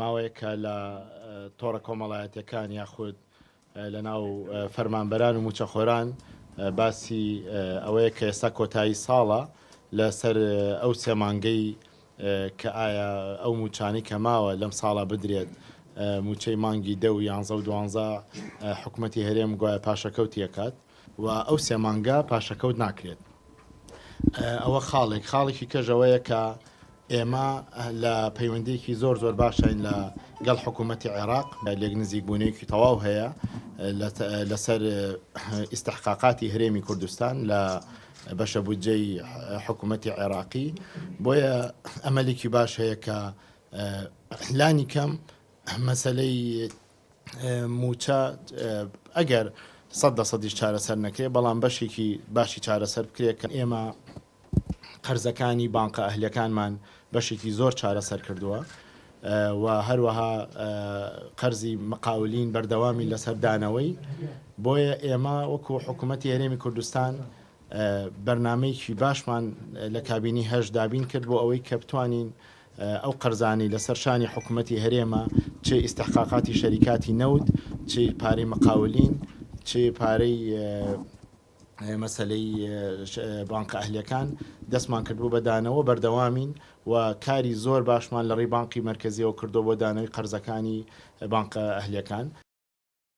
ماوەیەکە لە تۆڕە کۆمەڵایەتەکان یاخود لە ناو فەرمانبەران و موچەخۆران باسی ئەوەیە کە ئێستا کۆتایی ساڵە لەسەر ئەو سێمانگەی کە ئایا ئەو موچانی کە ماوە لەم ساڵە بدرێت موچەی مانگی 10 و 11 و 12 حکوومەتی هەرێم گوایە پاشەکەوتیەکات و ئەو سێمانگە پاشەکەوت ناکرێت. ئەوە خاڵێکی کەژەوەیە کە ئێمە لە پەیوەندیکی زۆر باشین لە گەڵ حکوومەتی عێراق لێک نزیک بوونێکی تەواو هەیە لەسەر ئیستحقاقاتی هەرێمی کوردستان لە بەشە بودجەی حکوومەتی عێراقی. بۆیە ئەمەلێکی باش هەیە کە لانی کەم مەسەلەی موچە ئەگەر 100% چارەسەر نەکرێت بەڵام بەشێکی باشی چارەسەر بکرێت کە ئێمە قەرزەکانی بانکە ئەهلیەکانمان بەشێکی زۆر چارەسەر کردووە و هەروەها قەرزی مقاولین بەردەوامی لەسەر دانەوەی. بۆیە ئێمە وەکو حکوومەتی هەرێمی کوردستان بەرنامەیەکی باشمان لە کابینی هەژ دابین کرد بۆ ئەوەی کە بتوانین ئەو قەرزانی لەسەر شانی حکوومەتی هەرێمە چه ئیستحقاقاتی شەریکاتی نەوت، چه پارەی مقاولین، چه پارەی مەسەلەی بانکە ئەهلیەکان دەستمان کردبوو بە دانەوە بەردەوامین و کاری زۆر باشمان لە ڕێی بانکی مرکزیەوە کردو بۆ دانەوەی قەرزەکانی بانکە ئەهلیەکان.